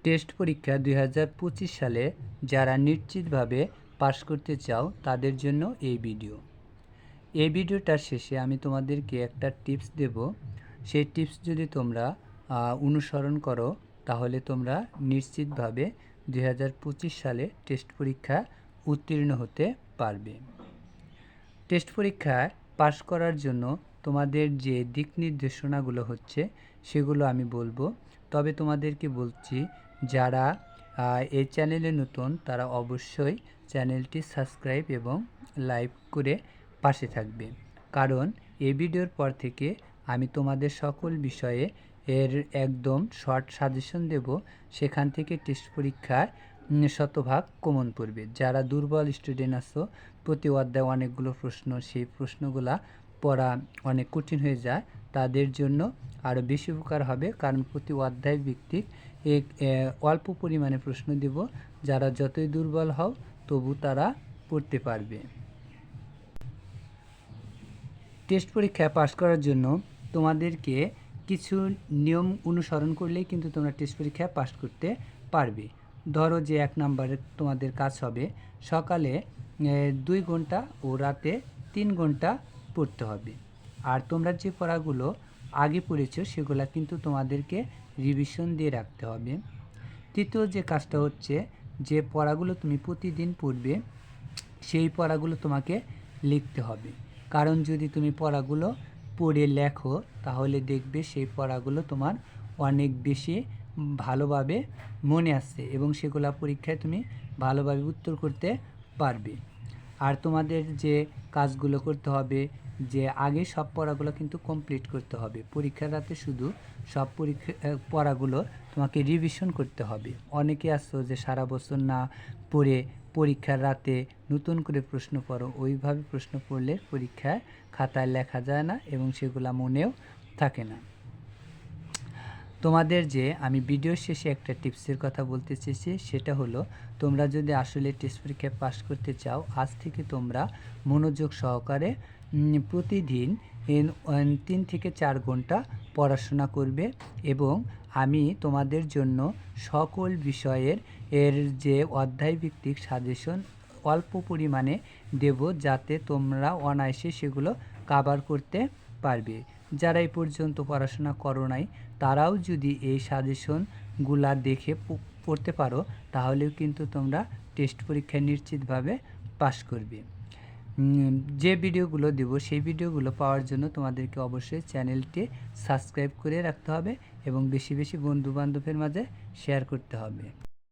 Test পরীক্ষা 2025 সালে যারা নিশ্চিতভাবে পাশ করতে চাও তাদের জন্য এই ভিডিওটার শেষে আমি তোমাদেরকে একটা টিপস দেব। সেই টিপস যদি তোমরা অনুসরণ করো তাহলে তোমরা নিশ্চিতভাবে 2025 সালে টেস্ট পরীক্ষা উত্তীর্ণ হতে পারবে। টেস্ট পরীক্ষায় পাশ করার জন্য তোমাদের যে দিক নির্দেশনাগুলো হচ্ছে সেগুলো আমি বলবো। তবে তোমাদেরকে বলছি, যারা এই চ্যানেলে নতুন তারা অবশ্যই চ্যানেলটি সাবস্ক্রাইব এবং লাইক করে পাশে থাকবে, কারণ এই ভিডিওর পর থেকে আমি তোমাদের সকল বিষয়ে এর একদম শর্ট সাজেশন দেব। সেখান থেকে টেস্ট পরীক্ষার শতভাগ কমন পড়বে। যারা দুর্বল স্টুডেন্ট আছো, প্রতি অধ্যায়ে অনেকগুলো প্রশ্ন, সেই প্রশ্নগুলা পড়া অনেক কঠিন হয়ে যায়, তাদের জন্য আরও বেশি উপকার হবে, কারণ প্রতি অধ্যায় ভিত্তিক অল্প পরিমাণে প্রশ্ন দেব। যারা যতই দুর্বল হও তবু তারা পড়তে পারবে। টেস্ট পরীক্ষায় পাশ করার জন্য তোমাদেরকে কিছু নিয়ম অনুসরণ করলেই কিন্তু তোমরা টেস্ট পরীক্ষায় পাশ করতে পারবে। ধরো যে 1 নম্বরে তোমাদের কাজ হবে সকালে 2 ঘন্টা ও রাতে 3 ঘন্টা পড়তে হবে। আর তোমরা যে পড়াগুলো আগে পড়েছো সেগুলো কিন্তু তোমাদেরকে রিভিশন দিয়ে রাখতে হবে। তৃতীয় যে কাজটা হচ্ছে, যে পড়াগুলো তুমি প্রতিদিন পড়বে সেই পড়াগুলো তোমাকে লিখতে হবে, কারণ যদি তুমি পড়াগুলো পড়ে লেখো তাহলে দেখবে সেই পড়াগুলো তোমার অনেক বেশি ভালোভাবে মনে আসছে এবং সেগুলো পরীক্ষায় তুমি ভালোভাবে উত্তর করতে পারবে। আর তোমাদের যে কাজগুলো করতে হবে, যে আগে সব পড়াগুলো কিন্তু কমপ্লিট করতে হবে। পরীক্ষার রাতে শুধু সব পড়াগুলো তোমাকে রিভিশন করতে হবে। অনেকে আসছো যে সারা বছর না পড়ে পরীক্ষার রাতে নতুন করে প্রশ্ন পড়ো, ওইভাবে প্রশ্ন পড়লে পরীক্ষায় খাতায় লেখা যায় না এবং সেগুলো মনেও থাকে না। তোমাদের যে আমি ভিডিওর শেষে একটা টিপসের কথা বলতে চেয়েছি, সেটা হলো, তোমরা যদি আসলে টেস্ট পরীক্ষায় পাশ করতে চাও, আজ থেকে তোমরা মনোযোগ সহকারে প্রতিদিন 3 থেকে 4 ঘন্টা পড়াশোনা করবে এবং আমি তোমাদের জন্য সকল বিষয়ের যে অধ্যায়ভিত্তিক সাজেশন অল্প পরিমাণে দেব, যাতে তোমরা অনায়াসে সেগুলো কভার করতে পারবে। যারা এই পর্যন্ত পড়াশোনা করো নাই তারাও যদি এই সাজেশনগুলা দেখে পড়তে পারো তাহলেও কিন্তু তোমরা টেস্ট পরীক্ষায় নিশ্চিতভাবে পাশ করবে। যে ভিডিওগুলো দেব সেই ভিডিওগুলো পাওয়ার জন্য তোমাদেরকে অবশ্যই চ্যানেলটি সাবস্ক্রাইব করে রাখতে হবে এবং বেশি বেশি বন্ধুবান্ধবের মাঝে শেয়ার করতে হবে।